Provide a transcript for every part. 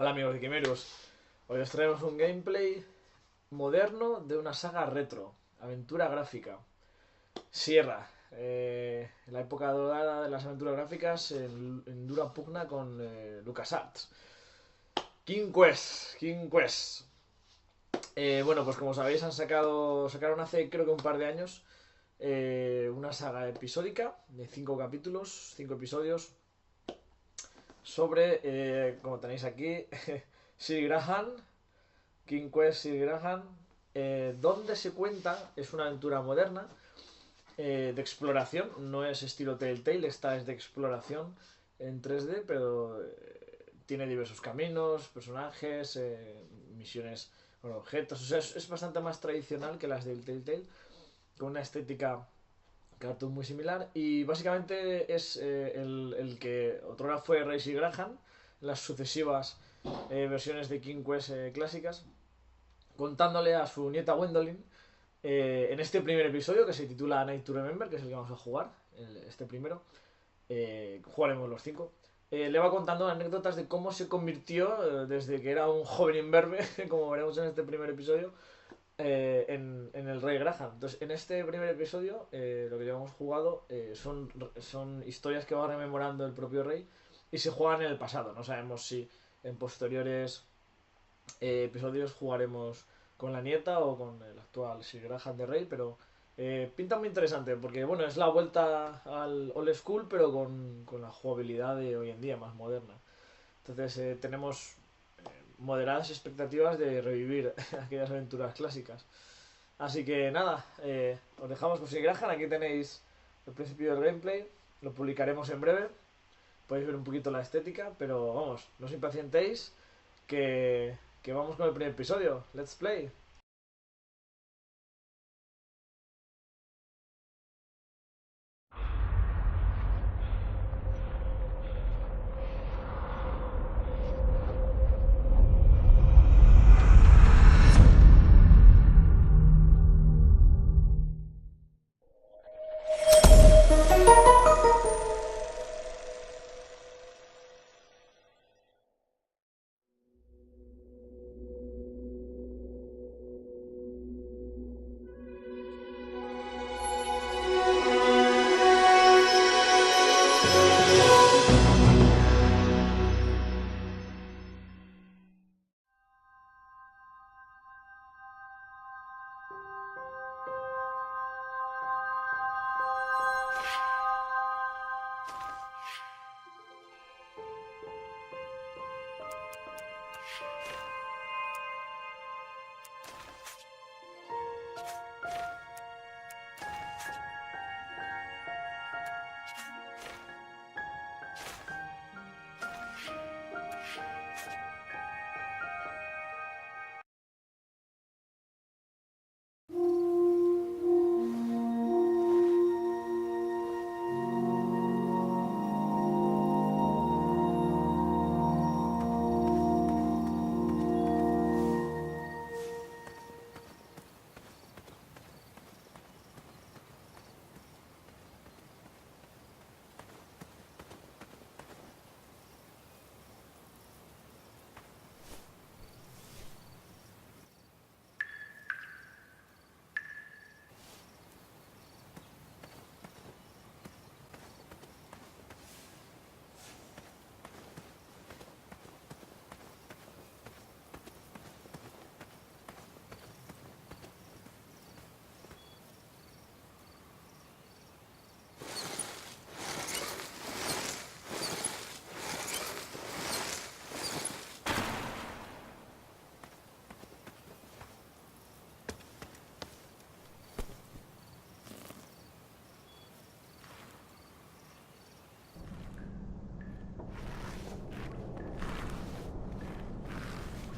Hola amigos de Quimerus, hoy os traemos un gameplay moderno de una saga retro, aventura gráfica, Sierra, la época dorada de las aventuras gráficas en dura pugna con LucasArts. King Quest. Bueno, pues como sabéis sacaron hace creo que un par de años una saga episódica de 5 capítulos, 5 episodios sobre, como tenéis aquí, Sir Graham, King Quest Sir Graham, donde se cuenta, es una aventura moderna de exploración, no es estilo Telltale, esta es de exploración en 3D, pero tiene diversos caminos, personajes, misiones con objetos, o sea, es bastante más tradicional que las del Telltale, con una estética cartoon muy similar, y básicamente es el que otrora fue Ray Sir Graham, las sucesivas versiones de King Quest clásicas, contándole a su nieta Gwendolyn en este primer episodio que se titula Night to Remember, que es el que vamos a jugar, este primero, jugaremos los 5. Le va contando anécdotas de cómo se convirtió desde que era un joven imberbe, como veremos en este primer episodio, en el Rey Graham. Entonces, en este primer episodio, lo que llevamos jugado son historias que va rememorando el propio Rey y se juegan en el pasado. No sabemos si en posteriores episodios jugaremos con la nieta o con el actual Sir Graham de Rey, pero pinta muy interesante porque bueno, es la vuelta al old school pero con la jugabilidad de hoy en día, más moderna. Entonces tenemos moderadas expectativas de revivir aquellas aventuras clásicas. Así que nada, os dejamos con Sir Graham, aquí tenéis el principio del gameplay, lo publicaremos en breve, podéis ver un poquito la estética, pero vamos, no os impacientéis, que vamos con el primer episodio. Let's play.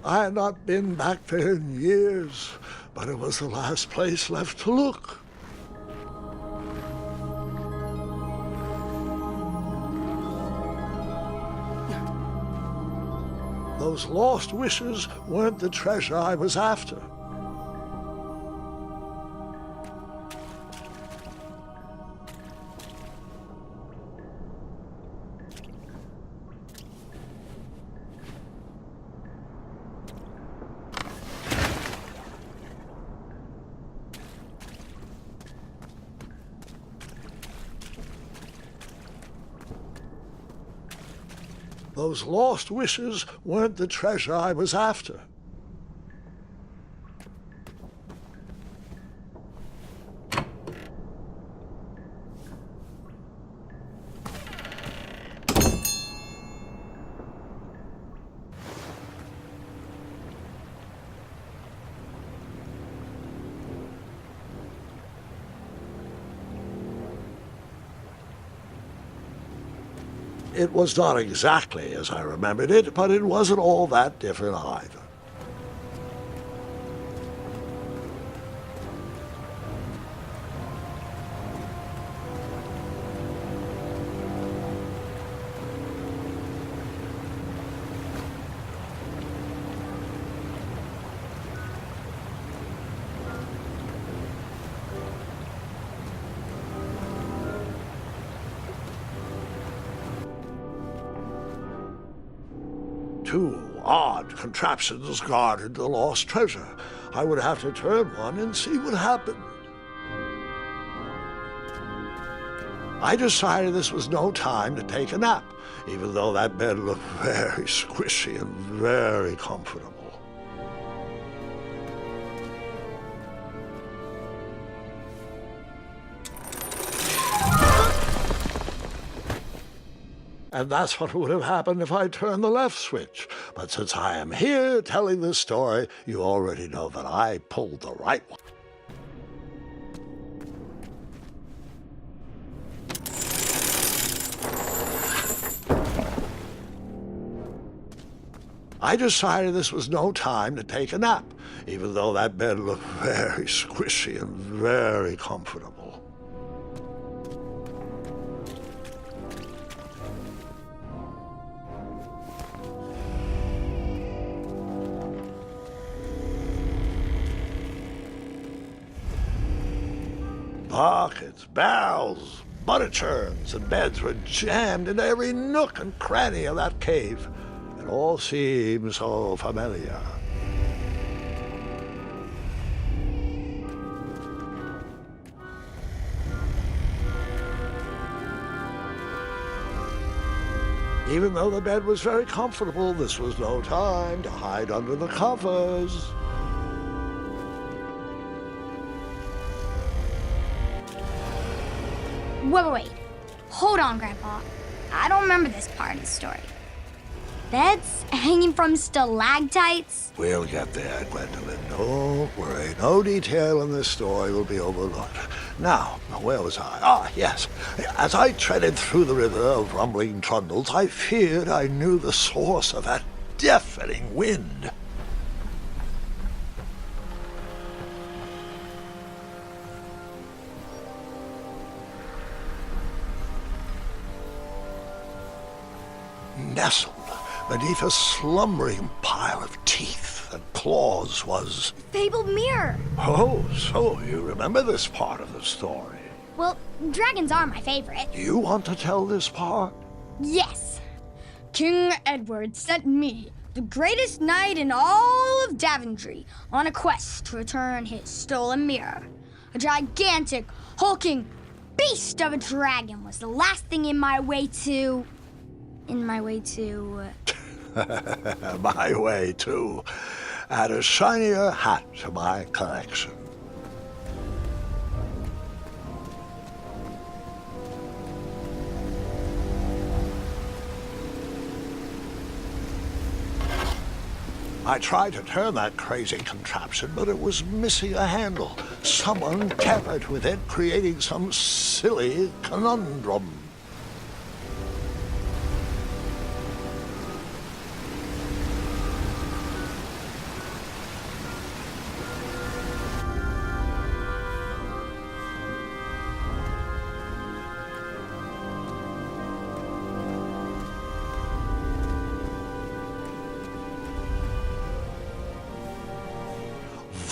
I had not been back there in years, but it was the last place left to look. Those lost wishes weren't the treasure I was after. Those lost wishes weren't the treasure I was after. It was not exactly as I remembered it, but it wasn't all that different either. Two odd contraptions guarded the lost treasure. I would have to turn one and see what happened. I decided this was no time to take a nap, even though that bed looked very squishy and very comfortable. And that's what would have happened if I turned the left switch. But since I am here telling this story, you already know that I pulled the right one. I decided this was no time to take a nap, even though that bed looked very squishy and very comfortable. Buckets, barrels, butter churns, and beds were jammed into every nook and cranny of that cave. It all seemed so familiar. Even though the bed was very comfortable, this was no time to hide under the covers. Wait. Hold on, Grandpa. I don't remember this part of the story. Beds hanging from stalactites? We'll get there, Gwendolyn. Don't worry. No detail in this story will be overlooked. Now, where was I? Ah, yes. As I treaded through the river of rumbling trundles, I feared I knew the source of that deafening wind. Nestled beneath a slumbering pile of teeth and claws was... Fabled mirror. Oh, so you remember this part of the story. Well, dragons are my favorite. You want to tell this part? Yes. King Edward sent me, the greatest knight in all of Daventry, on a quest to return his stolen mirror. A gigantic, hulking beast of a dragon was the last thing in my way to... My way to, add a shinier hat to my collection. I tried to turn that crazy contraption, but it was missing a handle. Someone tampered with it, creating some silly conundrum.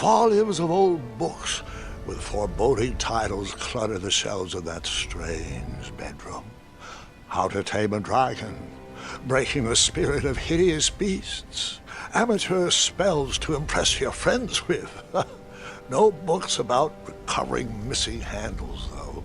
Volumes of old books with foreboding titles clutter the shelves of that strange bedroom. How to Tame a Dragon, Breaking the Spirit of Hideous Beasts, Amateur Spells to Impress Your Friends with. No books about recovering missing handles, though.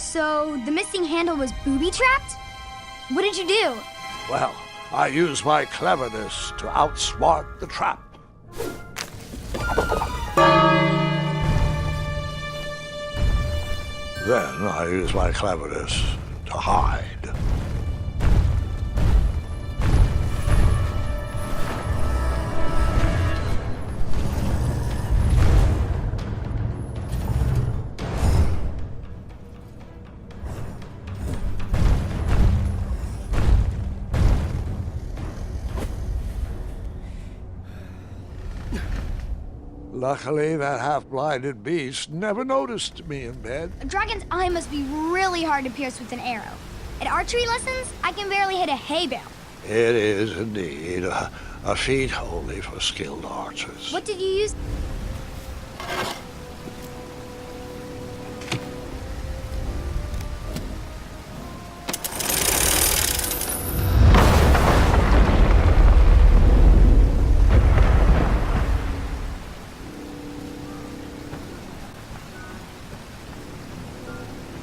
So the missing handle was booby-trapped? What did you do? Well, I used my cleverness to outsmart the trap. Then I used my cleverness to hide. Luckily, that half-blinded beast never noticed me in bed. A dragon's eye must be really hard to pierce with an arrow. At archery lessons, I can barely hit a hay bale. It is indeed a feat only for skilled archers. What did you use?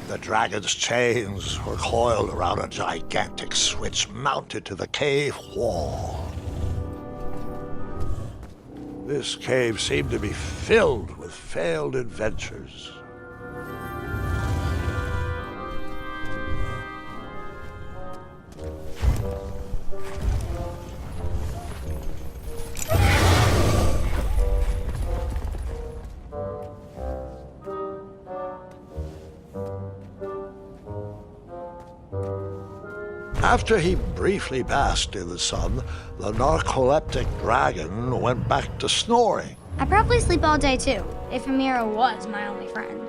The dragon's chains were coiled around a gigantic switch mounted to the cave wall. This cave seemed to be filled with failed adventures. After he briefly basked in the sun, the narcoleptic dragon went back to snoring. I probably sleep all day too, if Amira was my only friend.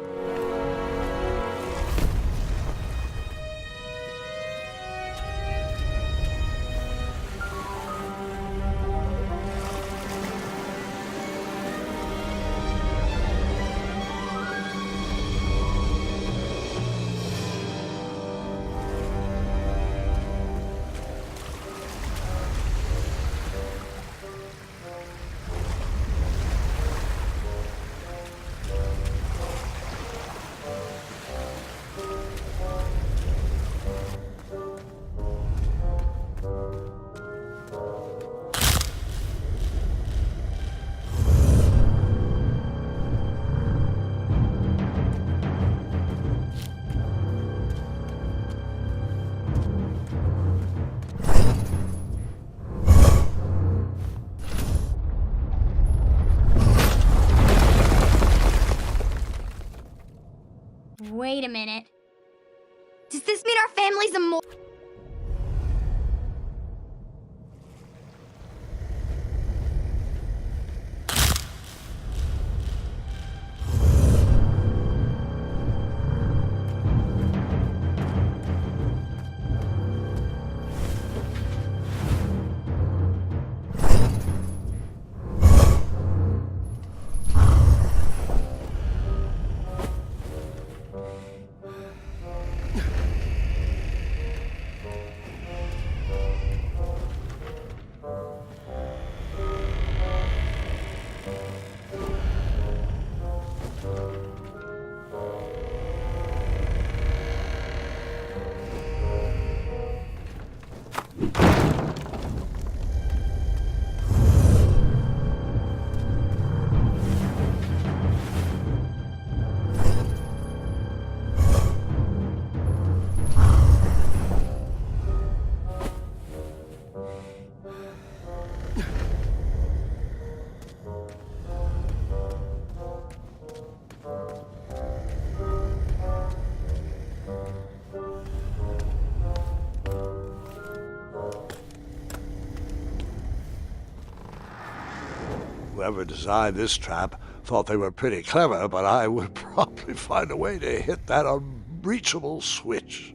Wait a minute. Does this mean our family's immortal? Whoever designed this trap thought they were pretty clever, but I would probably find a way to hit that unreachable switch.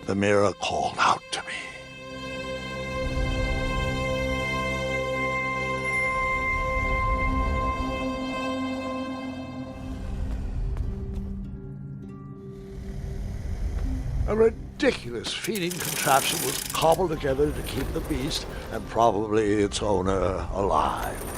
the mirror called out to me. A ridiculous feeding contraption was cobbled together to keep the beast and probably its owner alive.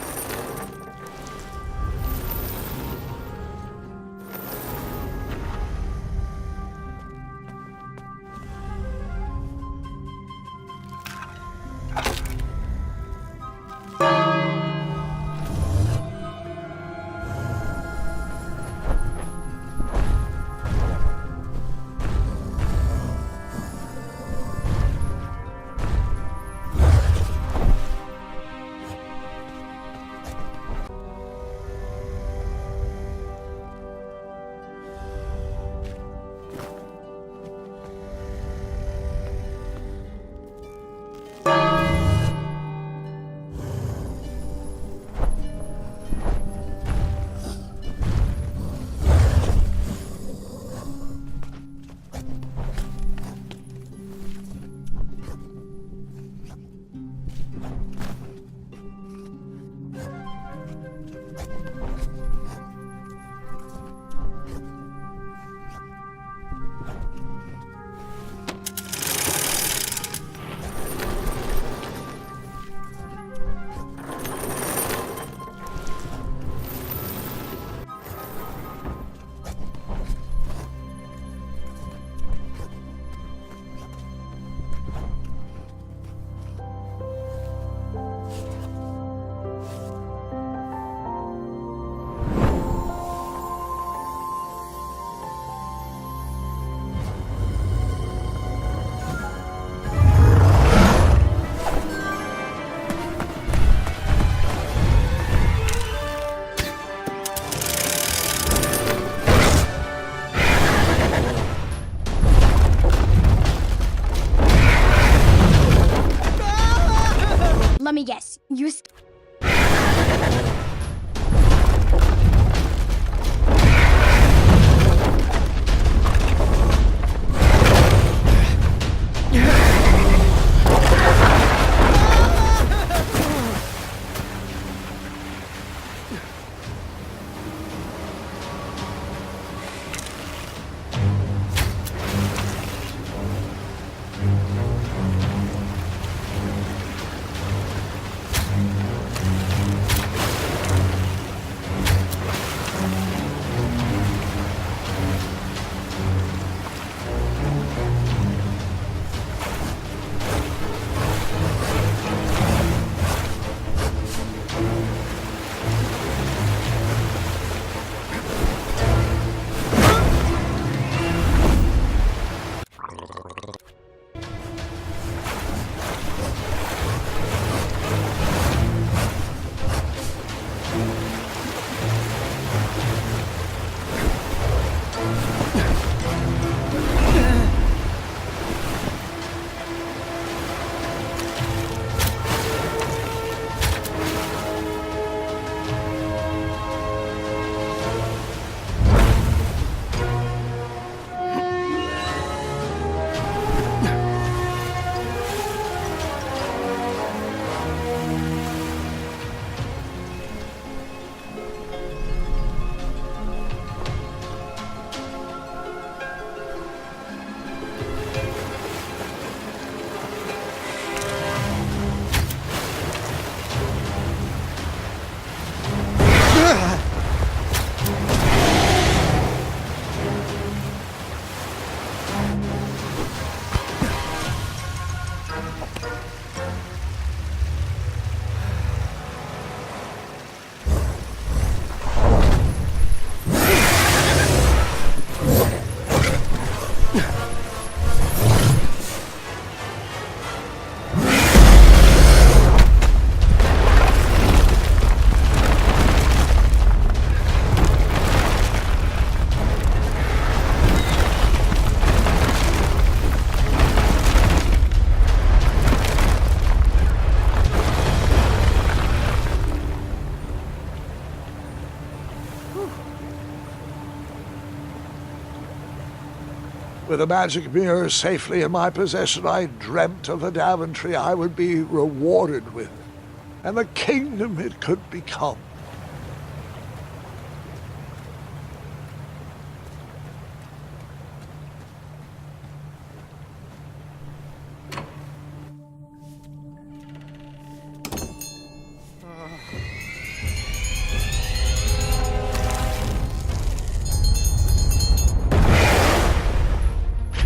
Let me guess. With the magic mirror safely in my possession, I dreamt of the Daventry I would be rewarded with, and the kingdom it could become.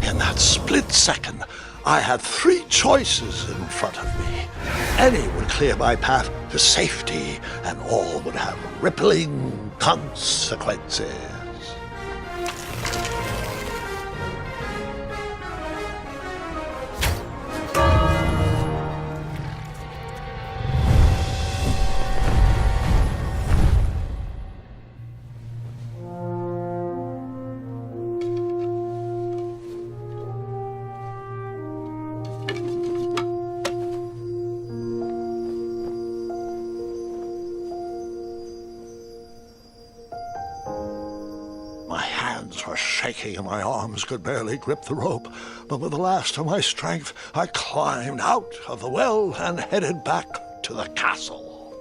In that split second, I had three choices in front of me. Any would clear my path to safety, and all would have rippling consequences. My hands were shaking and my arms could barely grip the rope, but with the last of my strength, I climbed out of the well and headed back to the castle.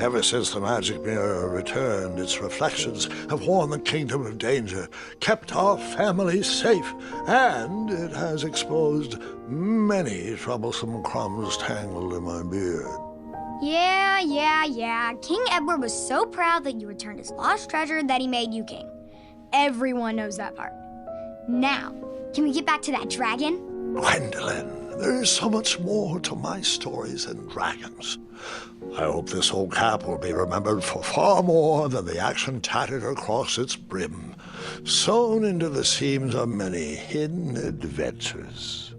Ever since the magic mirror returned, its reflections have warned the kingdom of danger, kept our family safe, and it has exposed many troublesome crumbs tangled in my beard. Yeah. King Edward was so proud that you returned his lost treasure that he made you king. Everyone knows that part. Now, can we get back to that dragon? Gwendolyn, there is so much more to my stories than dragons. I hope this old cap will be remembered for far more than the action tattered across its brim, sewn into the seams of many hidden adventures.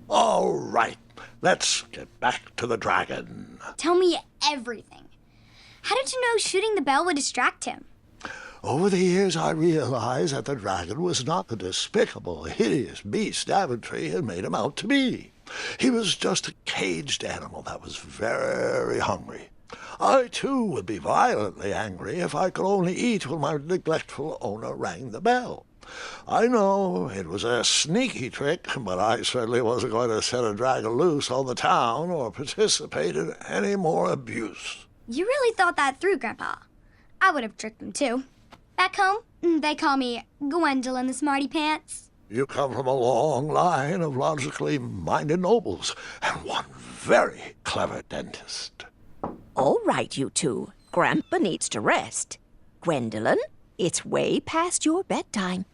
All right, let's get back to the dragon. Tell me everything. How did you know shooting the bell would distract him? Over the years, I realized that the dragon was not the despicable, hideous beast Daventry had made him out to be. He was just a caged animal that was very hungry. I, too, would be violently angry if I could only eat when my neglectful owner rang the bell. I know it was a sneaky trick, but I certainly wasn't going to set a dragon loose on the town or participate in any more abuse. You really thought that through, Grandpa. I would have tricked him, too. Back home, they call me Gwendolyn the Smarty Pants. You come from a long line of logically minded nobles and one very clever dentist. All right, you two. Grandpa needs to rest. Gwendolyn, it's way past your bedtime.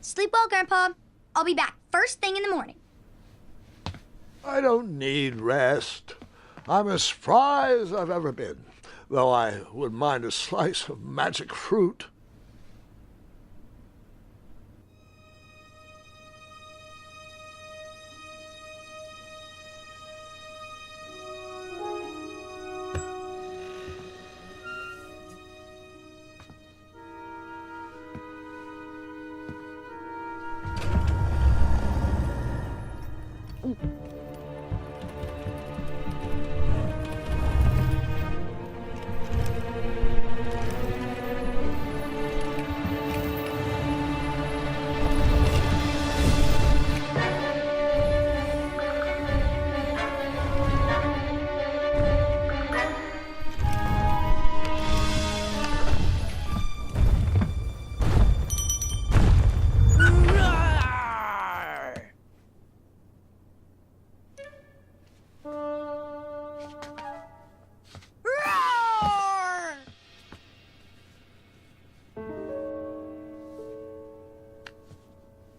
Sleep well, Grandpa. I'll be back first thing in the morning. I don't need rest. I'm as spry as I've ever been, though I wouldn't mind a slice of magic fruit.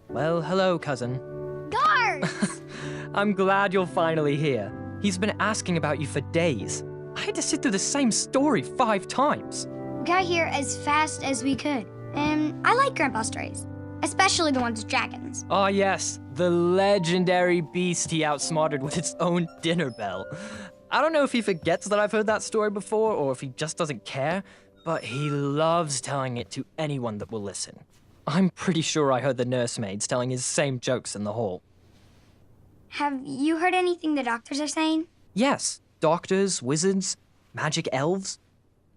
Well, hello, cousin. Guards! I'm glad you're finally here. He's been asking about you for days. I had to sit through the same story 5 times. We got here as fast as we could. And I like Grandpa's stories, especially the ones with dragons. Ah, yes, the legendary beast he outsmarted with its own dinner bell. I don't know if he forgets that I've heard that story before or if he just doesn't care, but he loves telling it to anyone that will listen. I'm pretty sure I heard the nursemaids telling his same jokes in the hall. Have you heard anything the doctors are saying? Yes, doctors, wizards, magic elves.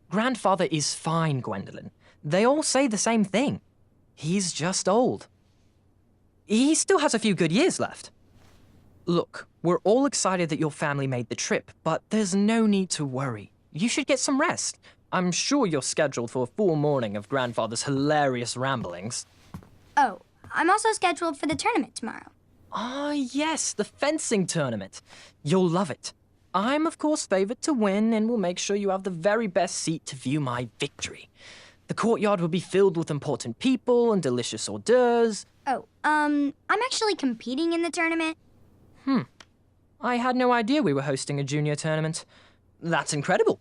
Grandfather is fine, Gwendolyn. They all say the same thing. He's just old. He still has a few good years left. Look, we're all excited that your family made the trip, but there's no need to worry. You should get some rest. I'm sure you're scheduled for a full morning of Grandfather's hilarious ramblings. Oh, I'm also scheduled for the tournament tomorrow. Ah, yes, the fencing tournament. You'll love it. I'm, of course, favored to win and will make sure you have the very best seat to view my victory. The courtyard will be filled with important people and delicious hors d'oeuvres. Oh, I'm actually competing in the tournament. I had no idea we were hosting a junior tournament. That's incredible.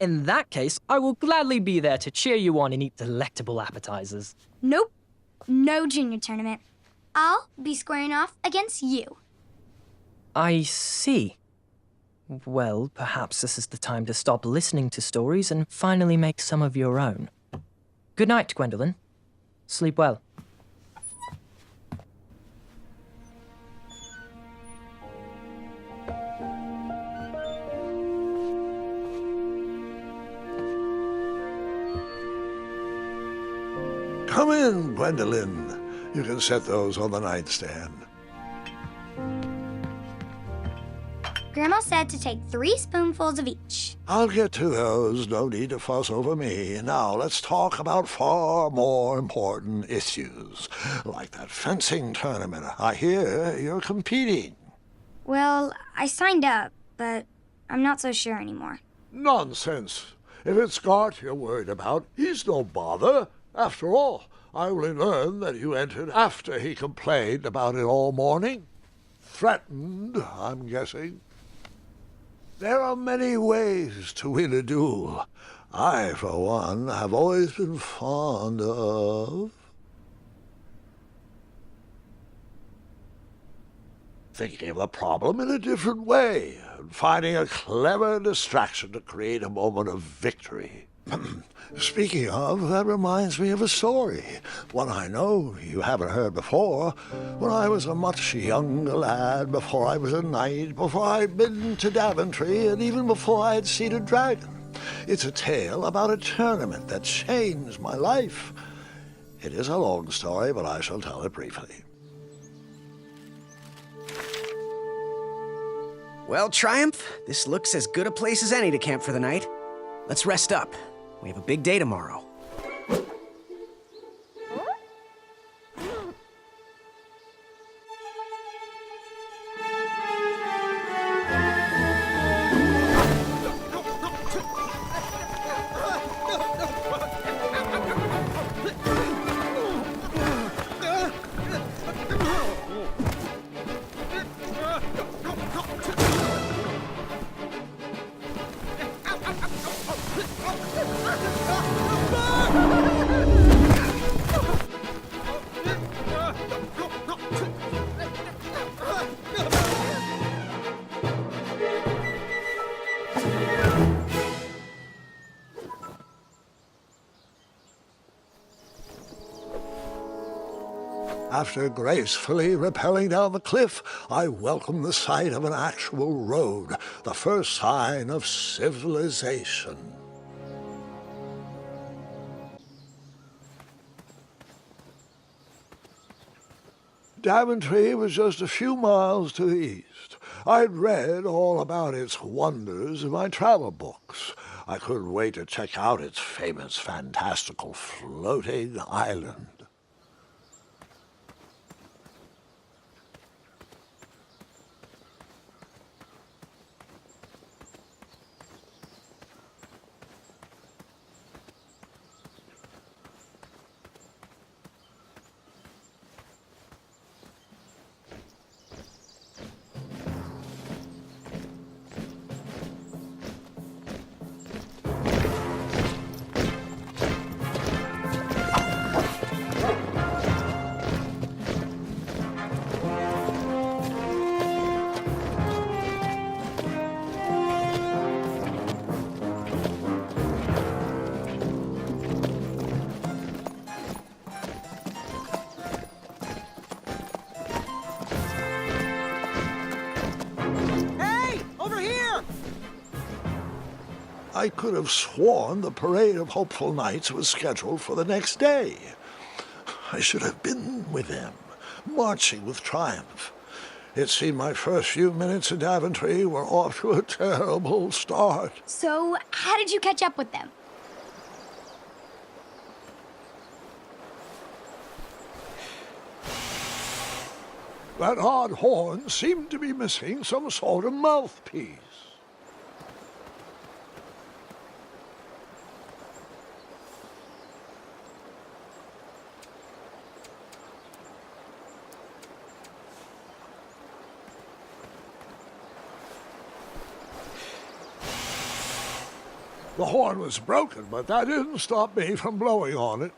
In that case, I will gladly be there to cheer you on and eat delectable appetizers. Nope, no junior tournament. I'll be squaring off against you. I see. Well, perhaps this is the time to stop listening to stories and finally make some of your own. Good night, Gwendolyn. Sleep well. Come in, Gwendolyn. You can set those on the nightstand. Grandma said to take 3 spoonfuls of each. I'll get to those. No need to fuss over me. Now let's talk about far more important issues, like that fencing tournament. I hear you're competing. Well, I signed up, but I'm not so sure anymore. Nonsense. If it's Scott you're worried about, he's no bother. After all, I only learned that you entered after he complained about it all morning. Threatened, I'm guessing. There are many ways to win a duel. I, for one, have always been fond of thinking of the problem in a different way and finding a clever distraction to create a moment of victory. Speaking of, that reminds me of a story, one I know you haven't heard before. When I was a much younger lad, before I was a knight, before I'd been to Daventry, and even before I'd seen a dragon. It's a tale about a tournament that changed my life. It is a long story, but I shall tell it briefly. Well, Triumph, this looks as good a place as any to camp for the night. Let's rest up. We have a big day tomorrow. After gracefully rappelling down the cliff, I welcomed the sight of an actual road, the first sign of civilization. Daventry was just a few miles to the east. I'd read all about its wonders in my travel books. I couldn't wait to check out its famous, fantastical floating island. I could have sworn the parade of hopeful knights was scheduled for the next day. I should have been with them, marching with triumph. It seemed my first few minutes in Daventry were off to a terrible start. So, how did you catch up with them? That odd horn seemed to be missing some sort of mouthpiece. The horn was broken, but that didn't stop me from blowing on it.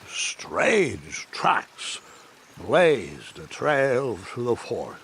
Strange tracks blazed a trail through the forest.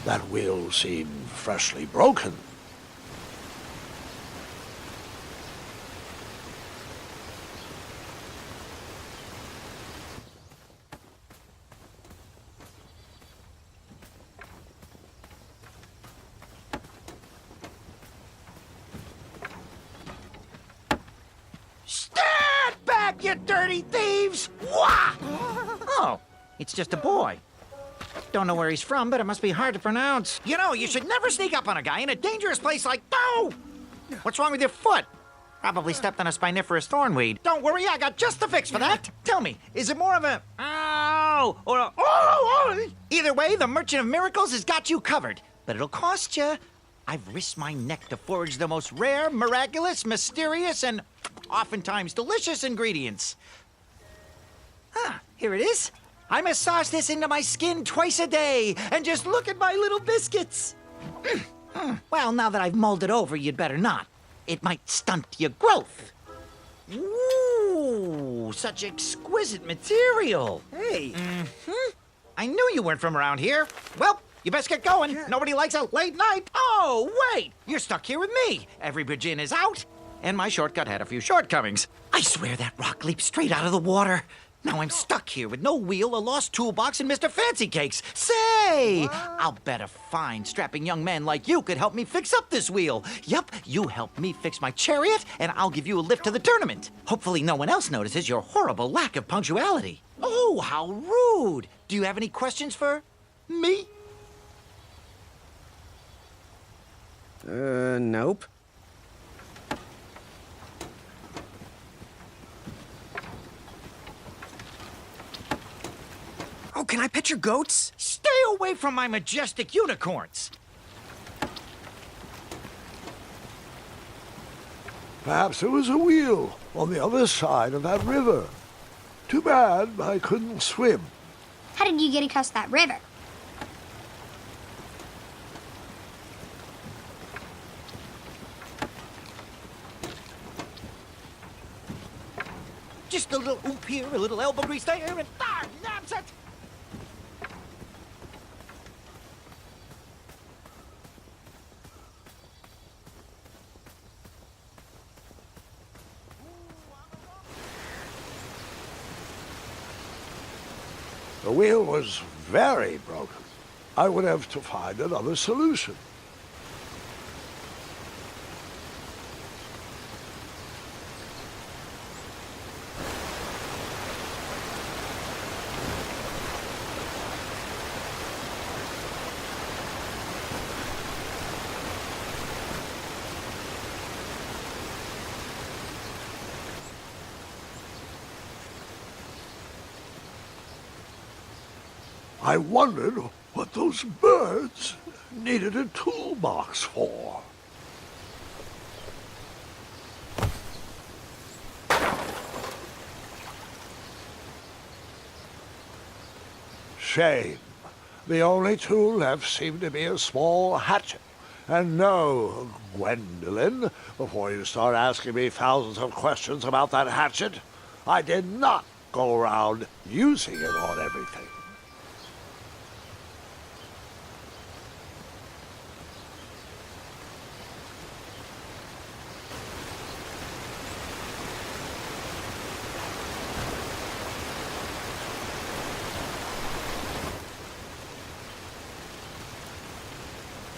That wheel seemed freshly broken. Stand back, you dirty thieves! Wah! Oh, it's just a boy. Don't know where he's from, but it must be hard to pronounce. You know, you should never sneak up on a guy in a dangerous place like... Oh! What's wrong with your foot? Probably stepped on a spiniferous thornweed. Don't worry, I got just the fix for that. Tell me, is it more of a... Ow! Or a... Oh! Either way, the Merchant of Miracles has got you covered. But it'll cost you. I've risked my neck to forage the most rare, miraculous, mysterious, and oftentimes delicious ingredients. Ah, here it is. I massage this into my skin twice a day, and just look at my little biscuits. Well, now that I've mulled it over, you'd better not. It might stunt your growth. Ooh, such exquisite material. Hey. I knew you weren't from around here. Well, you best get going. Nobody likes a late night. Oh, wait, you're stuck here with me. Every bridge in is out, and my shortcut had a few shortcomings. I swear that rock leaped straight out of the water. Now I'm stuck here with no wheel, a lost toolbox, and Mr. Fancy Cakes. Say, I'll bet a fine, strapping young man like you could help me fix up this wheel. Yup, you help me fix my chariot, and I'll give you a lift to the tournament. Hopefully no one else notices your horrible lack of punctuality. Oh, how rude. Do you have any questions for me? Nope. Oh, can I pet your goats? Stay away from my majestic unicorns. Perhaps there was a wheel on the other side of that river. Too bad I couldn't swim. How did you get across that river? Just a little oop here, a little elbow grease there, and darn, nabs it! The wheel was very broken. I would have to find another solution. I wondered what those birds needed a toolbox for. Shame. The only tool left seemed to be a small hatchet. And no, Gwendolyn, before you start asking me thousands of questions about that hatchet, I did not go around using it on everything.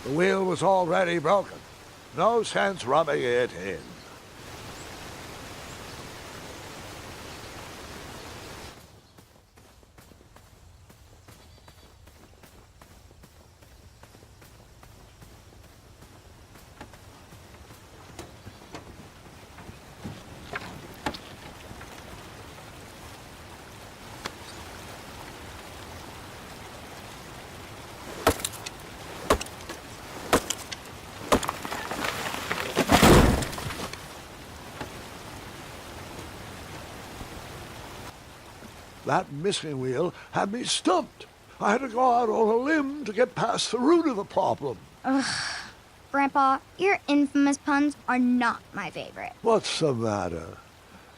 The wheel was already broken. No sense rubbing it in. That missing wheel had me stumped. I had to go out on a limb to get past the root of the problem. Ugh. Grandpa, your infamous puns are not my favorite. What's the matter?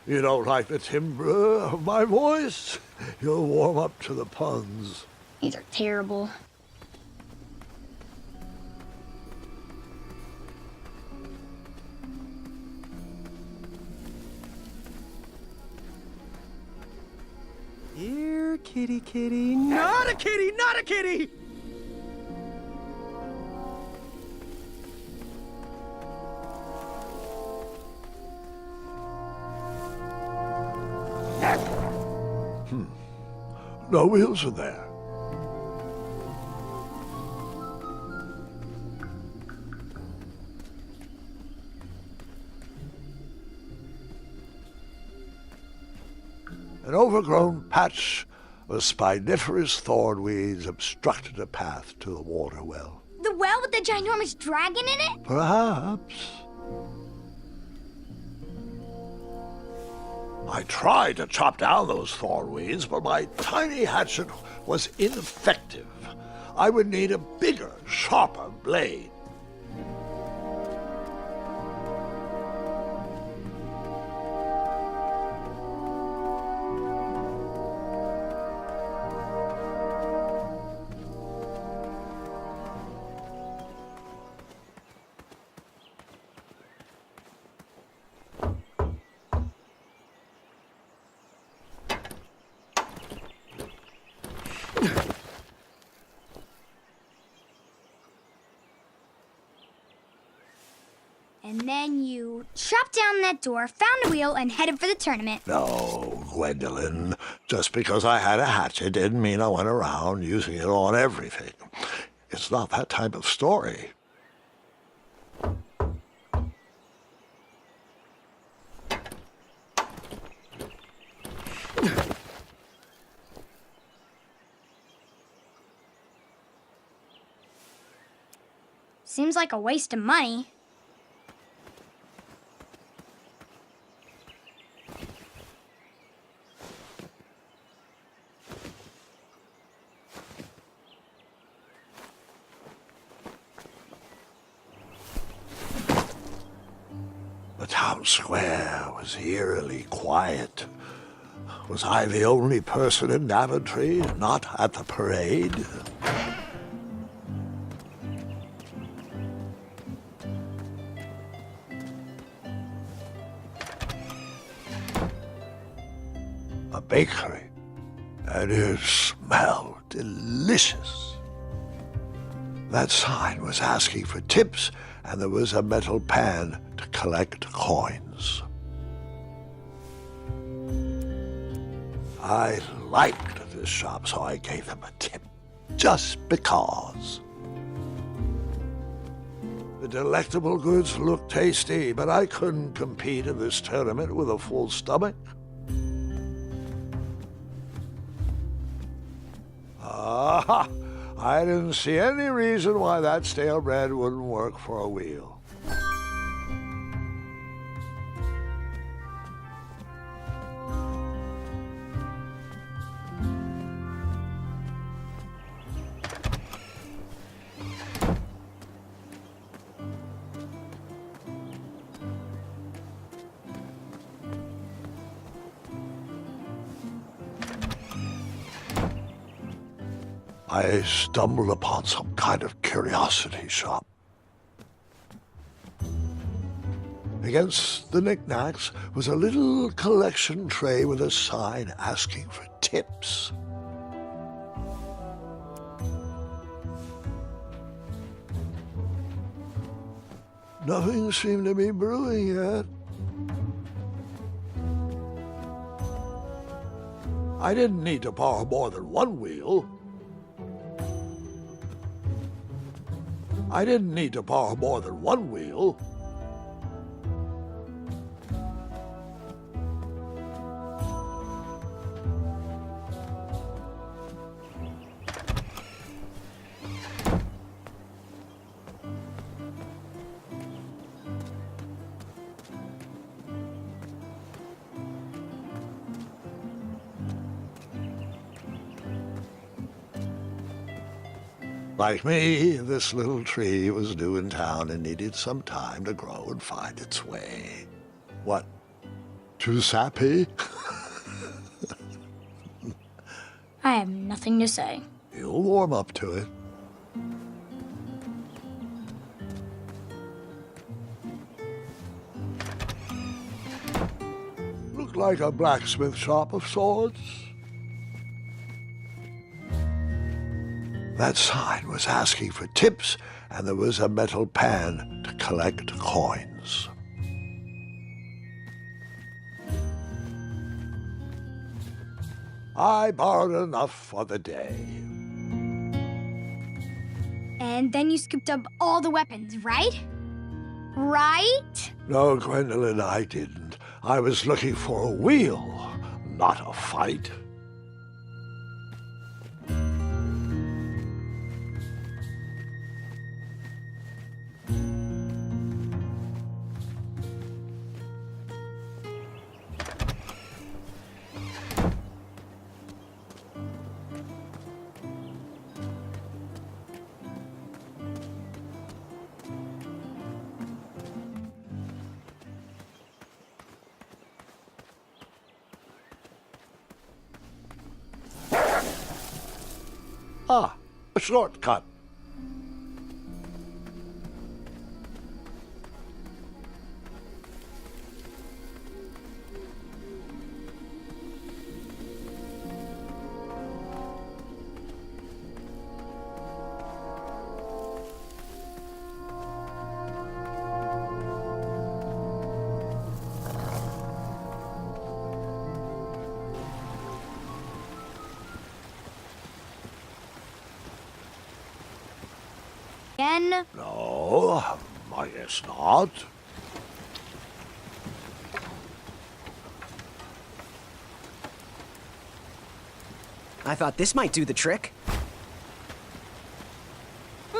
You don't like the timbre of my voice? You'll warm up to the puns. These are terrible. Here, kitty, kitty. Not a kitty, not a kitty! No wheels in there. An overgrown patch of spiniferous thornweeds obstructed a path to the water well. The well with the ginormous dragon in it? Perhaps. I tried to chop down those thornweeds, but my tiny hatchet was ineffective. I would need a bigger, sharper blade. And then you chopped down that door, found a wheel, and headed for the tournament. No, Gwendolyn. Just because I had a hatchet didn't mean I went around using it on everything. It's not that type of story. Seems like a waste of money. The town square was eerily quiet. Was I the only person in Daventry not at the parade? A bakery, and it smelled delicious. That sign was asking for tips, and there was a metal pan to collect coins. I liked this shop, so I gave them a tip, just because. The delectable goods looked tasty, but I couldn't compete in this tournament with a full stomach. Ah, Ha! I didn't see any reason why that stale bread wouldn't work for a wheel. I stumbled upon some kind of curiosity shop. Against the knickknacks was a little collection tray with a sign asking for tips. Nothing seemed to be brewing yet. I didn't need to borrow more than one wheel. I didn't need to borrow more than one wheel. Like me, this little tree was new in town and needed some time to grow and find its way. What? Too sappy? I have nothing to say. You'll warm up to it. Looked like a blacksmith shop of sorts. That sign was asking for tips, and there was a metal pan to collect coins. I borrowed enough for the day. And then you scooped up all the weapons, right? Right? No, Gwendolyn, I didn't. I was looking for a wheel, not a fight. Ah, a shortcut. Again? No, I guess not. I thought this might do the trick.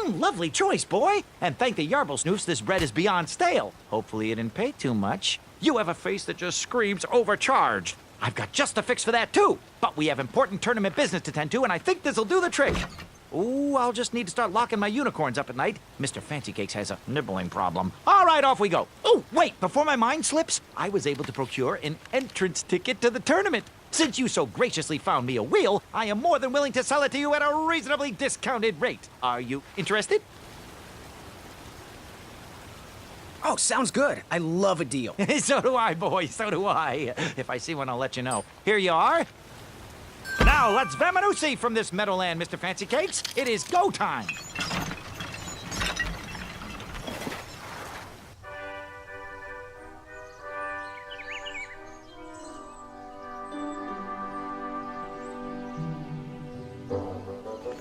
Lovely choice, boy. And thank the Yarblesnoofs, this bread is beyond stale. Hopefully you didn't pay too much. You have a face that just screams overcharged. I've got just a fix for that, too. But we have important tournament business to tend to, and I think this'll do the trick. Ooh, I'll just need to start locking my unicorns up at night. Mr. Fancy Cakes has a nibbling problem. All right, off we go. Oh, wait, before my mind slips, I was able to procure an entrance ticket to the tournament. Since you so graciously found me a wheel, I am more than willing to sell it to you at a reasonably discounted rate. Are you interested? Oh, sounds good. I love a deal. So do I, boy, so do I. If I see one, I'll let you know. Here you are. Now, let's Vamanusi from this Meadowland, Mr. Fancy Cakes. It is go time.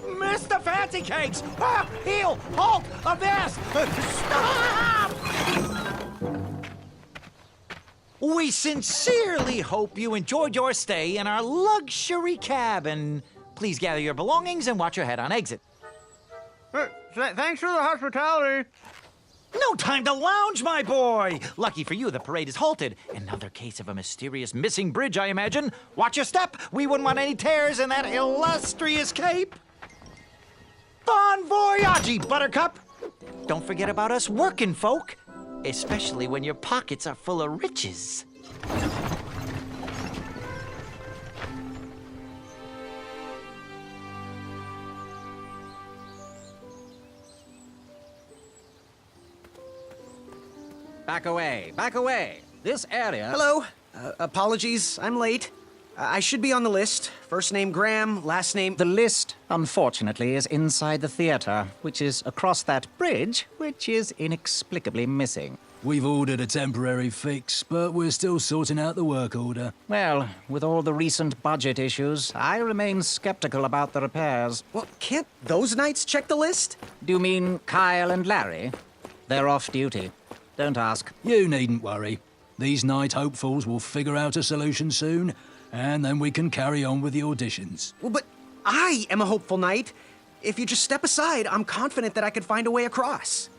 Mr. Fancy Cakes! Ah, heel! Halt! Avast! Stop! We sincerely hope you enjoyed your stay in our luxury cabin. Please gather your belongings and watch your head on exit. Thanks for the hospitality. No time to lounge, my boy! Lucky for you, the parade is halted. Another case of a mysterious missing bridge, I imagine. Watch your step. We wouldn't want any tears in that illustrious cape. Bon voyage, Buttercup! Don't forget about us working folk, especially when your pockets are full of riches. Back away, back away. This area... Hello. Apologies, I'm late. I should be on the list. First name Graham, last name... The list, unfortunately, is inside the theater, which is across that bridge, which is inexplicably missing. We've ordered a temporary fix, but we're still sorting out the work order. Well, with all the recent budget issues, I remain skeptical about the repairs. Well, can't those knights check the list? Do you mean Kyle and Larry? They're off duty. Don't ask. You needn't worry. These night hopefuls will figure out a solution soon, and then we can carry on with the auditions. Well, but I am a hopeful knight. If you just step aside, I'm confident that I could find a way across.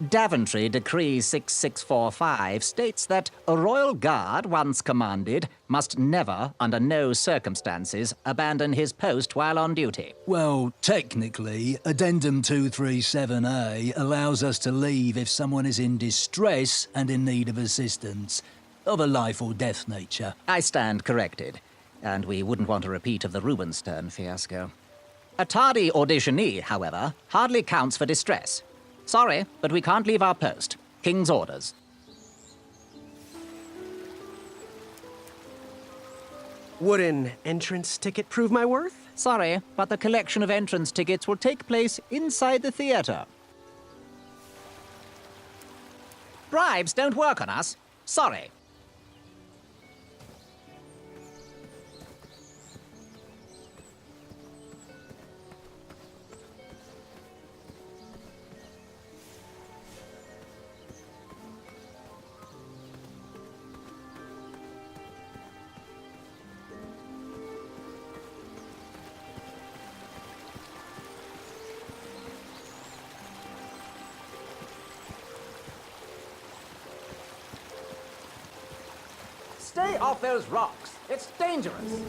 Daventry Decree 6645 states that a royal guard, once commanded, must never, under no circumstances, abandon his post while on duty. Well, technically, Addendum 237A allows us to leave if someone is in distress and in need of assistance, of a life or death nature. I stand corrected, and we wouldn't want a repeat of the Rubenstern fiasco. A tardy auditionee, however, hardly counts for distress. Sorry, but we can't leave our post. King's orders. Would an entrance ticket prove my worth? Sorry, but the collection of entrance tickets will take place inside the theater. Bribes don't work on us. Sorry. Stay off those rocks. It's dangerous.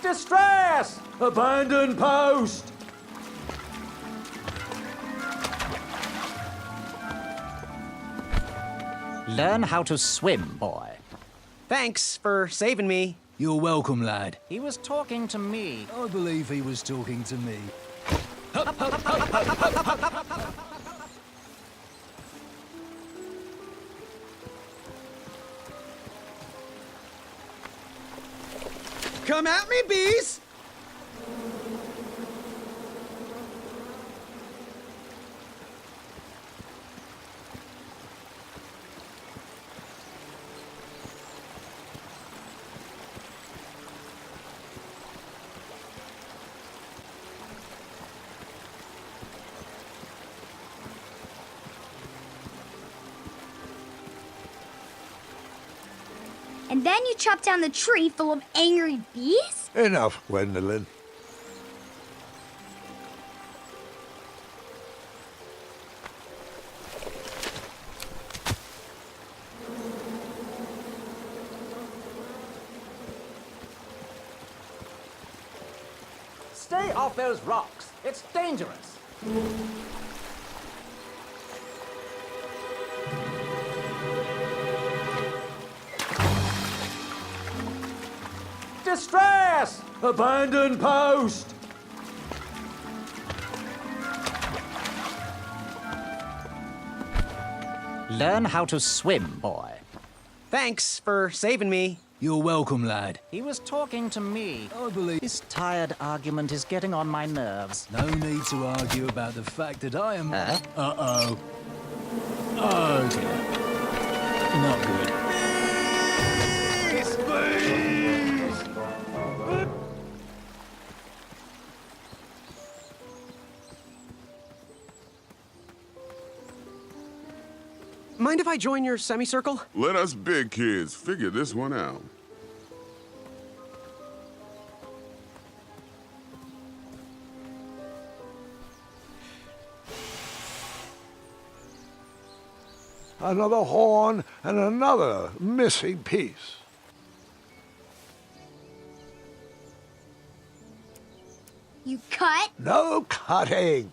Distress! Abandon post! Learn how to swim, boy. Thanks for saving me. You're welcome, lad. He was talking to me. I believe he was talking to me. Come at me, bees! And then you chop down the tree full of angry bees? Enough, Gwendolyn. Stay off those rocks. It's dangerous. Distress! Abandon post! Learn how to swim, boy. Thanks for saving me. You're welcome, lad. He was talking to me. I believe... This tired argument is getting on my nerves. No need to argue about the fact that I am... Huh? Uh-oh. Oh, dear. Not good. mind if I join your semicircle? Let us big kids figure this one out. Another horn and another missing piece. You cut? No cutting.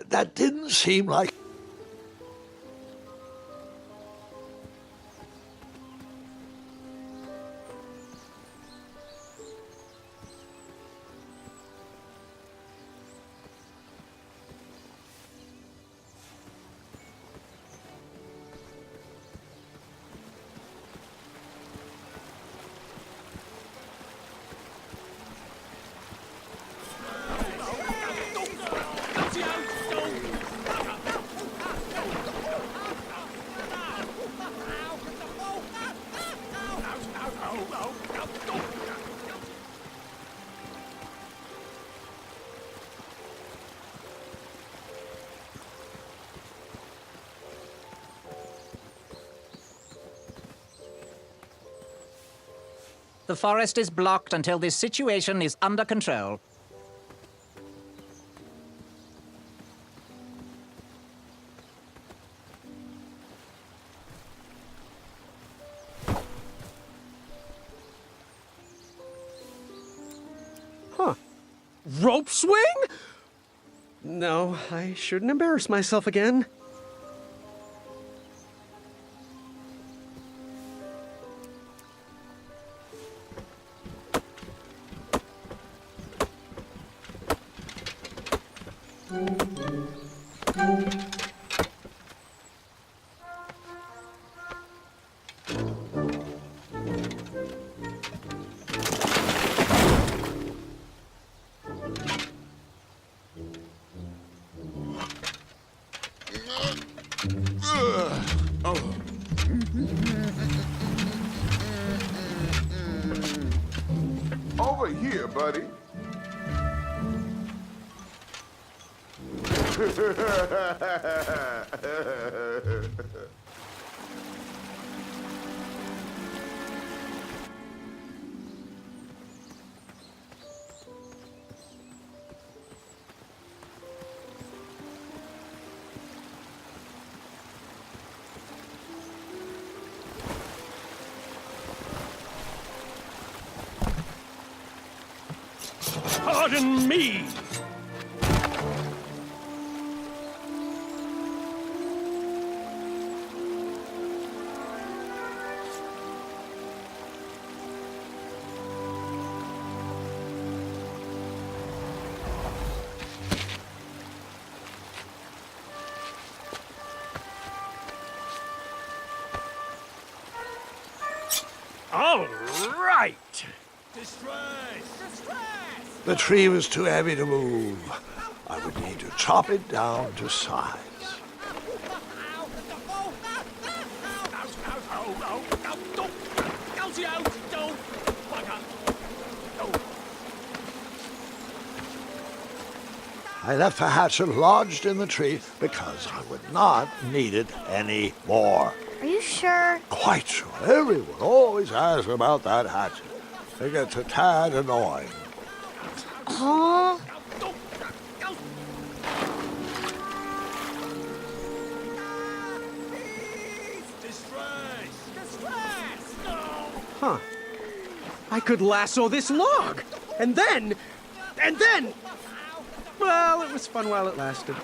That didn't seem like... The forest is blocked until this situation is under control. Huh. Rope swing? No, I shouldn't embarrass myself again. Over here, buddy. Pardon me! All right! The tree was too heavy to move. I would need to chop it down to size. I left the hatchet lodged in the tree because I would not need it any more. Are you sure? Quite sure. Everyone always asks about that hatchet. It gets a tad annoying. Huh? Huh. I could lasso this log! And then... Well, it was fun while it lasted.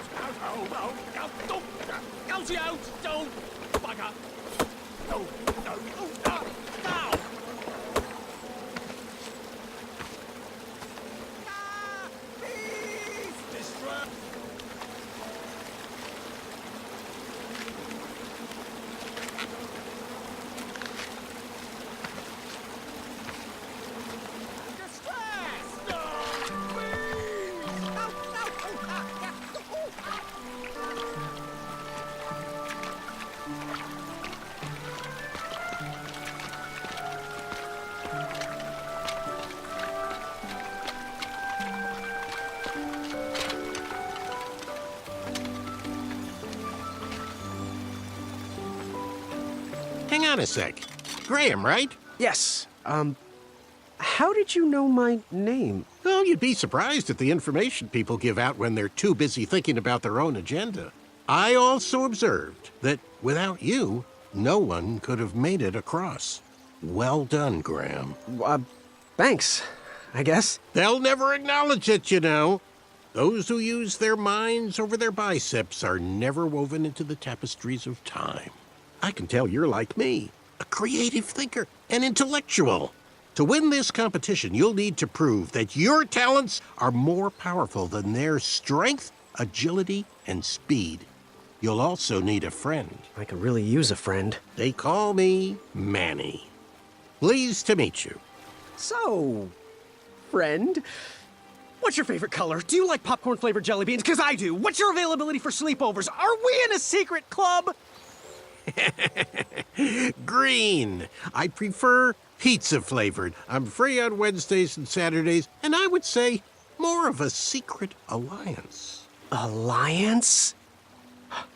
Hang on a sec. Graham, right? Yes. How did you know my name? Oh, you'd be surprised at the information people give out when they're too busy thinking about their own agenda. I also observed that without you, no one could have made it across. Well done, Graham. Thanks, I guess. They'll never acknowledge it, you know. Those who use their minds over their biceps are never woven into the tapestries of time. I can tell you're like me, a creative thinker, an intellectual. To win this competition, you'll need to prove that your talents are more powerful than their strength, agility, and speed. You'll also need a friend. I could really use a friend. They call me Manny. Pleased to meet you. So, friend, what's your favorite color? Do you like popcorn-flavored jelly beans? Because I do. What's your availability for sleepovers? Are we in a secret club? Green. I prefer pizza-flavored. I'm free on Wednesdays and Saturdays, and I would say more of a secret alliance. Alliance?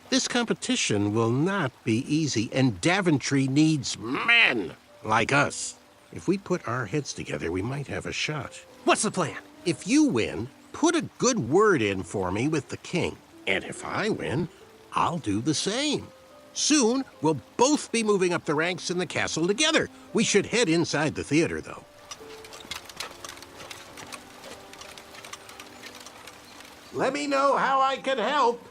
This competition will not be easy, and Daventry needs men like us. If we put our heads together, we might have a shot. What's the plan? If you win, put a good word in for me with the king. And if I win, I'll do the same. Soon, we'll both be moving up the ranks in the castle together. We should head inside the theater, though. Let me know how I can help.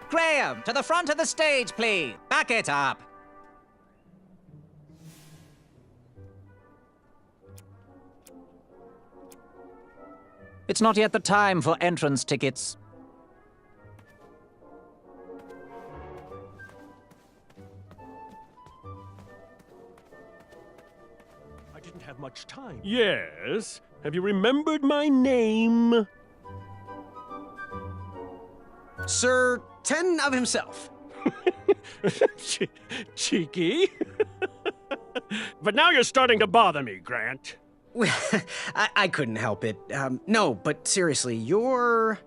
Graham, to the front of the stage, please. Back it up. It's not yet the time for entrance tickets. I didn't have much time. Yes. Have you remembered my name? Sir Ten of himself. Cheeky. But now you're starting to bother me, Grant. I couldn't help it. No, but seriously, you're...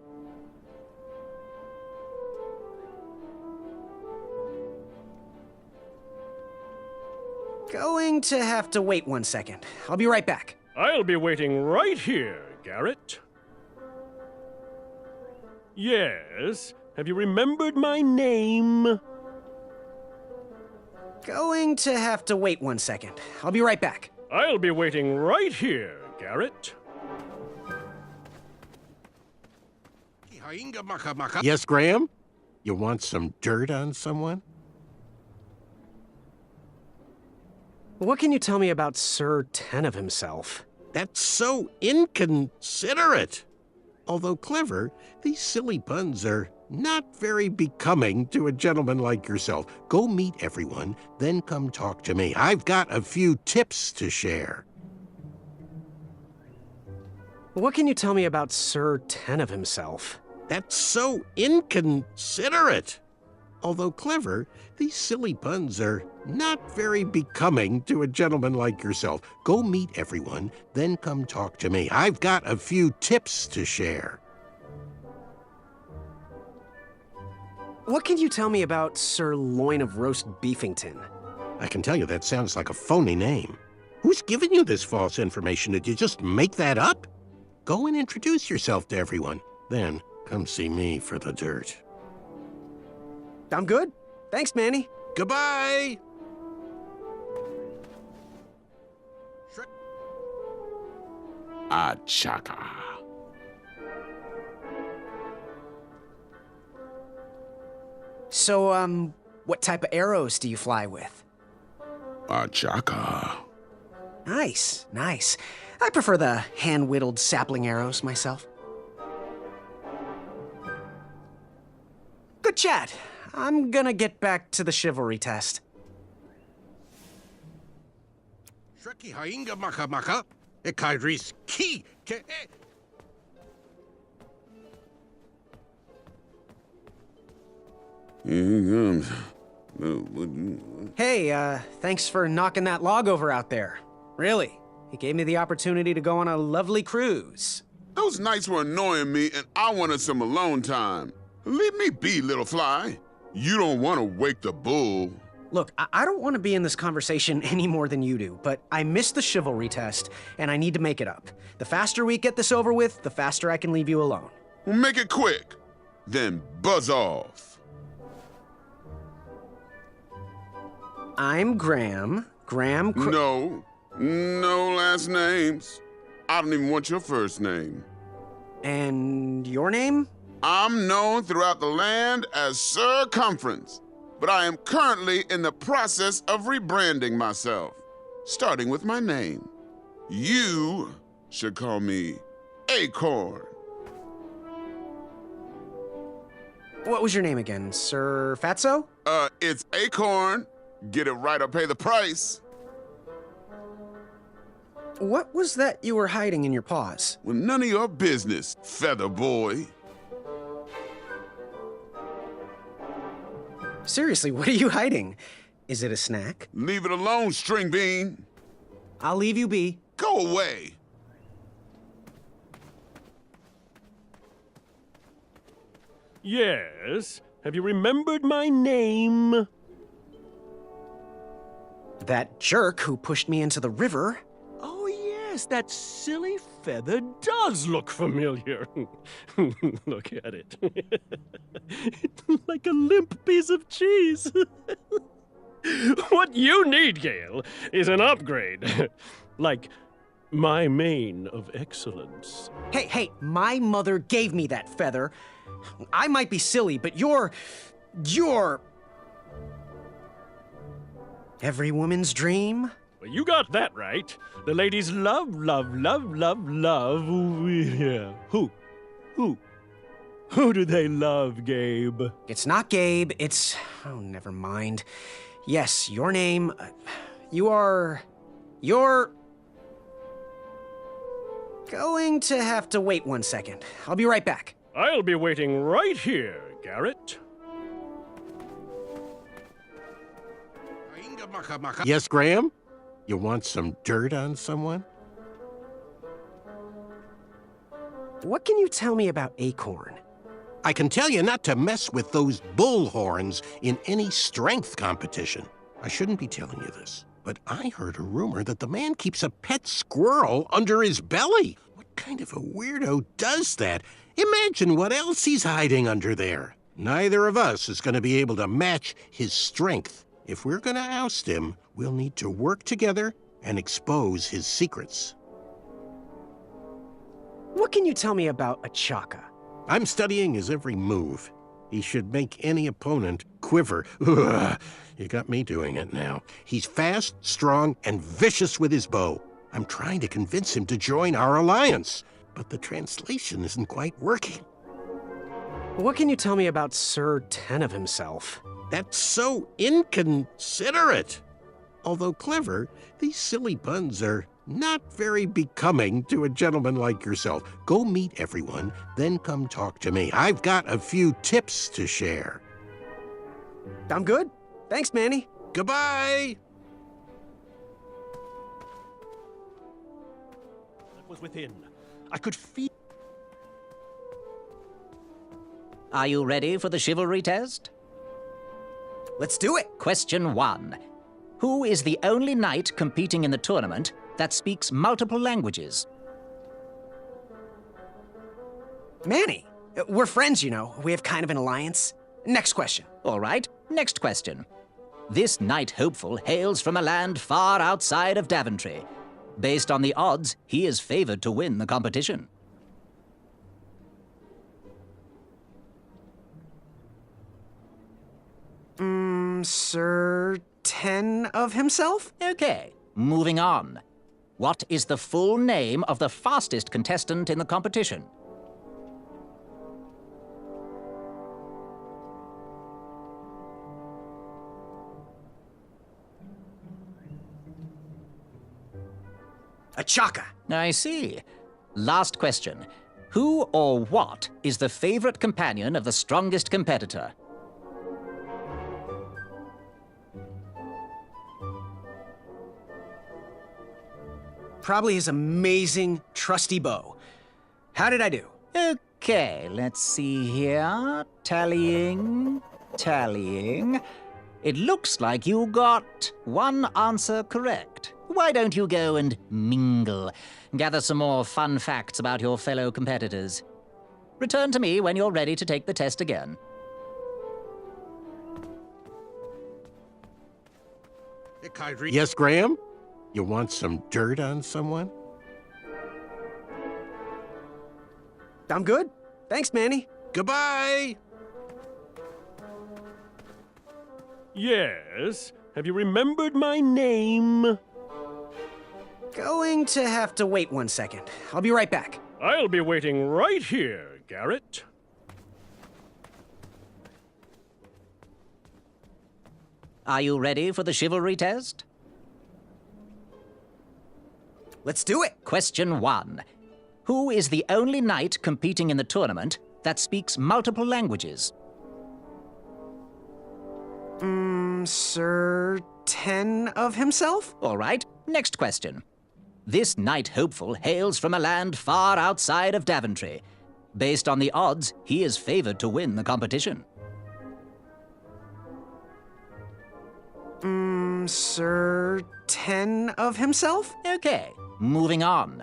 going to have to wait 1 second. I'll be right back. I'll be waiting right here, Garrett. Yes. Have you remembered my name? Going to have to wait 1 second. I'll be right back. I'll be waiting right here, Garrett. Yes, Graham? You want some dirt on someone? What can you tell me about Sir Ten of himself? That's so inconsiderate. Although clever, these silly puns are not very becoming to a gentleman like yourself. Go meet everyone, then come talk to me. I've got a few tips to share. What can you tell me about Sir Ten of himself? That's so inconsiderate. Although clever, these silly puns are not very becoming to a gentleman like yourself. Go meet everyone, then come talk to me. I've got a few tips to share. What can you tell me about Sir Loin of Roast Beefington? I can tell you that sounds like a phony name. Who's giving you this false information? Did you just make that up? Go and introduce yourself to everyone. Then come see me for the dirt. I'm good. Thanks, Manny. Goodbye! Achaka. So, what type of arrows do you fly with? Achaka. Nice, nice. I prefer the hand-whittled sapling arrows myself. Good chat. I'm gonna get back to the chivalry test. Shreki hainga maka maka, ekaidris ki ke. Hey, thanks for knocking that log over out there. Really, it gave me the opportunity to go on a lovely cruise. Those nights were annoying me, and I wanted some alone time. Leave me be, little fly. You don't want to wake the bull. Look, I don't want to be in this conversation any more than you do, but I missed the chivalry test, and I need to make it up. The faster we get this over with, the faster I can leave you alone. Well, make it quick. Then buzz off. I'm Graham. No last names. I don't even want your first name. And your name? I'm known throughout the land as Circumference, but I am currently in the process of rebranding myself, starting with my name. You should call me Acorn. What was your name again, Sir Fatso? It's Acorn. Get it right or pay the price. What was that you were hiding in your paws? Well, none of your business, feather boy. Seriously, what are you hiding? Is it a snack? Leave it alone, string bean. I'll leave you be. Go away. Yes? Have you remembered my name? That jerk who pushed me into the river. Oh, yes, that silly feather does look familiar. Look at it. It's like a limp piece of cheese. What you need, Gale, is an upgrade. Like my mane of excellence. Hey, my mother gave me that feather. I might be silly, but you're every woman's dream? Well, you got that right. The ladies love. Yeah. Who do they love, Gabe? It's not Gabe, it's... Oh, never mind. Yes, your name... You're... Going to have to wait 1 second. I'll be right back. I'll be waiting right here, Garrett. Yes, Graham? You want some dirt on someone? What can you tell me about Acorn? I can tell you not to mess with those bullhorns in any strength competition. I shouldn't be telling you this, but I heard a rumor that the man keeps a pet squirrel under his belly. What kind of a weirdo does that? Imagine what else he's hiding under there. Neither of us is going to be able to match his strength. If we're going to oust him, we'll need to work together and expose his secrets. What can you tell me about Achaka? I'm studying his every move. He should make any opponent quiver. Ugh, you got me doing it now. He's fast, strong, and vicious with his bow. I'm trying to convince him to join our alliance. but the translation isn't quite working. What can you tell me about Sir Ten of himself? That's so inconsiderate. Although clever, these silly puns are not very becoming to a gentleman like yourself. Go meet everyone, then come talk to me. I've got a few tips to share. I'm good. Thanks, Manny. Goodbye! That was within. I could feel... Are you ready for the chivalry test? Let's do it. Question 1. Who is the only knight competing in the tournament that speaks multiple languages? Manny. We're friends, you know. We have kind of an alliance. Next question. All right, next question. This knight hopeful hails from a land far outside of Daventry. Based on the odds, he is favored to win the competition. Sir Ten of himself? Okay, moving on. What is the full name of the fastest contestant in the competition? A Chaka. I see. Last question. Who or what is the favorite companion of the strongest competitor? Probably his amazing, trusty bow. How did I do? Okay, let's see here. Tallying. It looks like you got one answer correct. Why don't you go and mingle? Gather some more fun facts about your fellow competitors. Return to me when you're ready to take the test again. Yes, Graham? You want some dirt on someone? I'm good. Thanks, Manny. Goodbye! Yes? Have you remembered my name? Going to have to wait 1 second. I'll be right back. I'll be waiting right here, Garrett. Are you ready for the chivalry test? Let's do it. Question 1. Who is the only knight competing in the tournament that speaks multiple languages? Sir Ten of himself? All right, next question. This knight hopeful hails from a land far outside of Daventry. Based on the odds, he is favored to win the competition. Sir Ten of himself? Okay, moving on.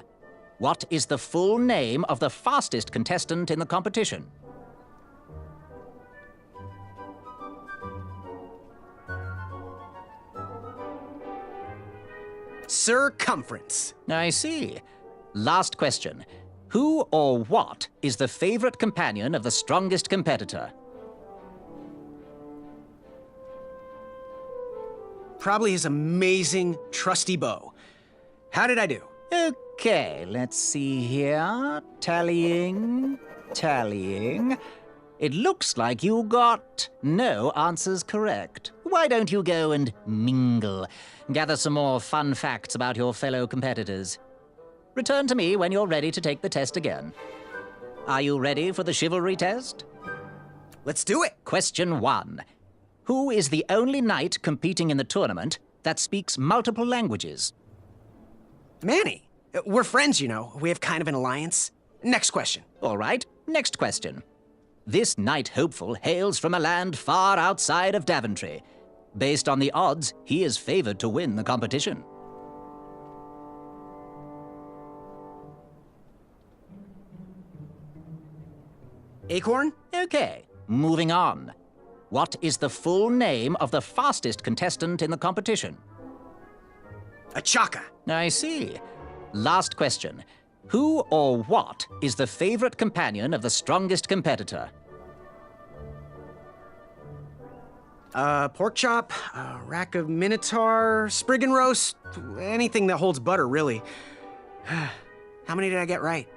What is the full name of the fastest contestant in the competition? Circumference. I see. Last question. Who or what is the favorite companion of the strongest competitor? Probably his amazing, trusty bow. How did I do? Okay, let's see here. Tallying. It looks like you got no answers correct. Why don't you go and mingle? Gather some more fun facts about your fellow competitors. Return to me when you're ready to take the test again. Are you ready for the chivalry test? Let's do it. Question 1. Who is the only knight competing in the tournament that speaks multiple languages? Manny. We're friends, you know. We have kind of an alliance. Next question. All right, next question. This knight hopeful hails from a land far outside of Daventry. Based on the odds, he is favored to win the competition. Acorn? Okay, moving on. What is the full name of the fastest contestant in the competition? A Chaka. I see. Last question. Who or what is the favorite companion of the strongest competitor? Pork chop, a rack of minotaur, sprig and roast, anything that holds butter, really. How many did I get right?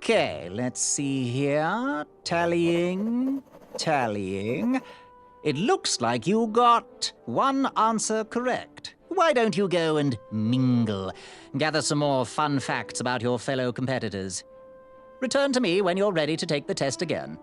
Okay, let's see here. Tallying. It looks like you got one answer correct. Why don't you go and mingle? Gather some more fun facts about your fellow competitors. Return to me when you're ready to take the test again.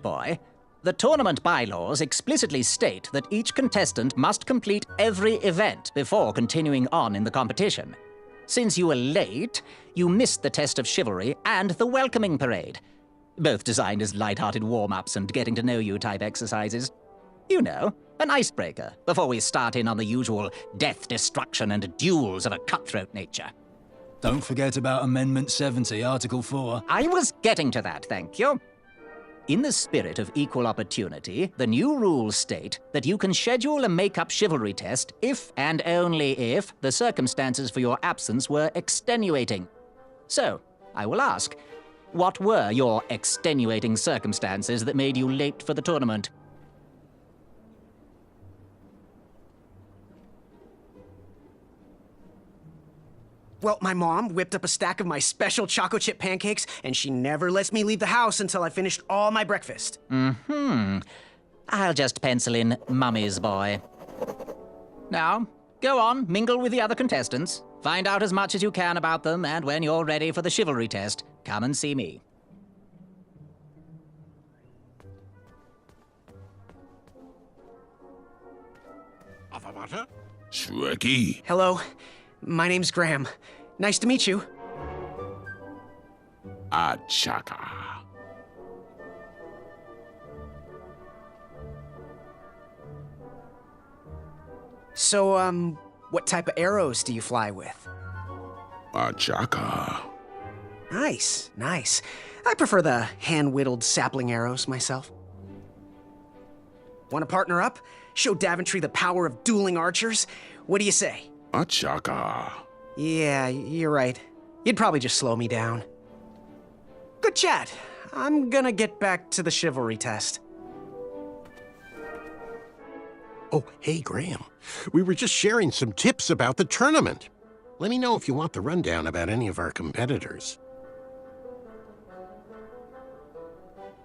Boy, the tournament bylaws explicitly state that each contestant must complete every event before continuing on in the competition. Since you were late, you missed the test of chivalry and the welcoming parade, both designed as light-hearted warm-ups and getting-to-know-you type exercises. You know, an icebreaker before we start in on the usual death, destruction, and duels of a cutthroat nature. Don't forget about Amendment 70, Article 4. I was getting to that, thank you. In the spirit of equal opportunity, the new rules state that you can schedule a make-up chivalry test if and only if the circumstances for your absence were extenuating. So, I will ask, what were your extenuating circumstances that made you late for the tournament? Well, my mom whipped up a stack of my special chocolate chip pancakes, and she never lets me leave the house until I finished all my breakfast. I'll just pencil in Mummy's boy. Now, go on, mingle with the other contestants. Find out as much as you can about them, and when you're ready for the chivalry test, come and see me. Shrekky. Hello, my name's Graham. Nice to meet you. Achaka. So, what type of arrows do you fly with? Achaka. Nice, nice. I prefer the hand-whittled sapling arrows myself. Want to partner up? Show Daventry the power of dueling archers? What do you say? Achaka. Yeah, you're right. You'd probably just slow me down. Good chat. I'm gonna get back to the chivalry test. Oh, hey, Graham. We were just sharing some tips about the tournament. Let me know if you want the rundown about any of our competitors.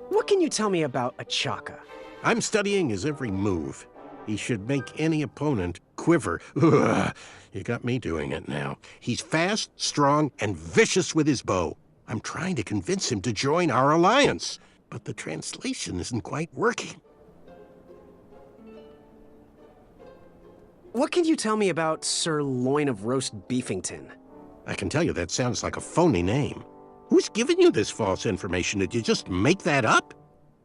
What can you tell me about Achaka? I'm studying his every move. He should make any opponent quiver. Ugh, you got me doing it now. He's fast, strong, and vicious with his bow. I'm trying to convince him to join our alliance, but the translation isn't quite working. What can you tell me about Sir Loin of Roast Beefington? I can tell you that sounds like a phony name. Who's giving you this false information? Did you just make that up?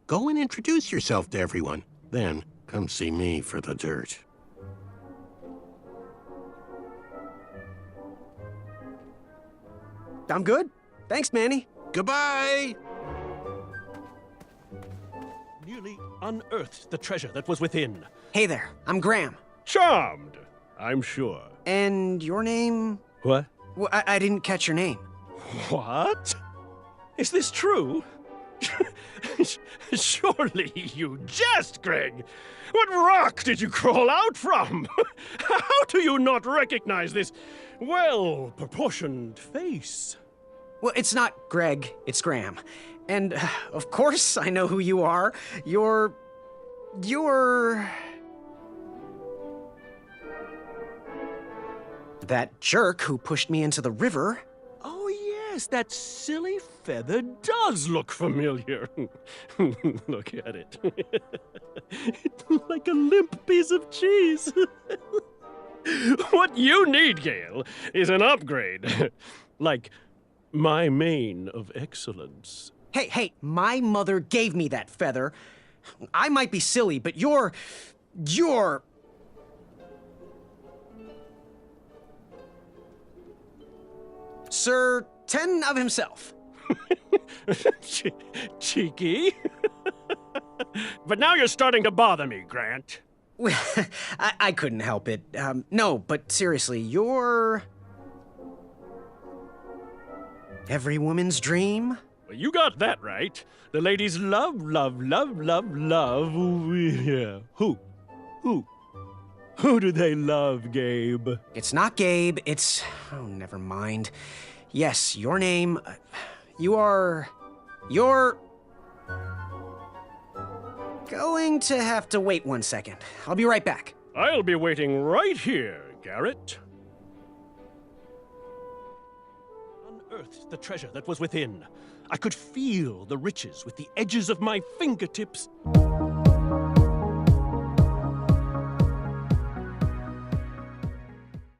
Go and introduce yourself to everyone. Then come see me for the dirt. I'm good. Thanks, Manny. Goodbye! Nearly unearthed the treasure that was within. Hey there, I'm Graham. Charmed, I'm sure. And your name? What? Well, I didn't catch your name. What? Is this true? Surely you jest, Greg. What rock did you crawl out from? How do you not recognize this well-proportioned face? Well, it's not Greg, it's Graham. And, of course, I know who you are. You're... that jerk who pushed me into the river. Oh, yes, that silly feather does look familiar. Look at it. It's like a limp piece of cheese. What you need, Gale, is an upgrade. Like My mane of excellence. Hey, my mother gave me that feather. I might be silly, but you're... Sir 10 of himself. Cheeky. But now you're starting to bother me, Grant. I couldn't help it. No, but seriously, you're... every woman's dream? Well, you got that right. The ladies love. Yeah. Who? Who do they love, Gabe? It's not Gabe, it's... oh, never mind. Yes, your name... you're... going to have to wait 1 second. I'll be right back. I'll be waiting right here, Garrett. Unearthed the treasure that was within. I could feel the riches with the edges of my fingertips.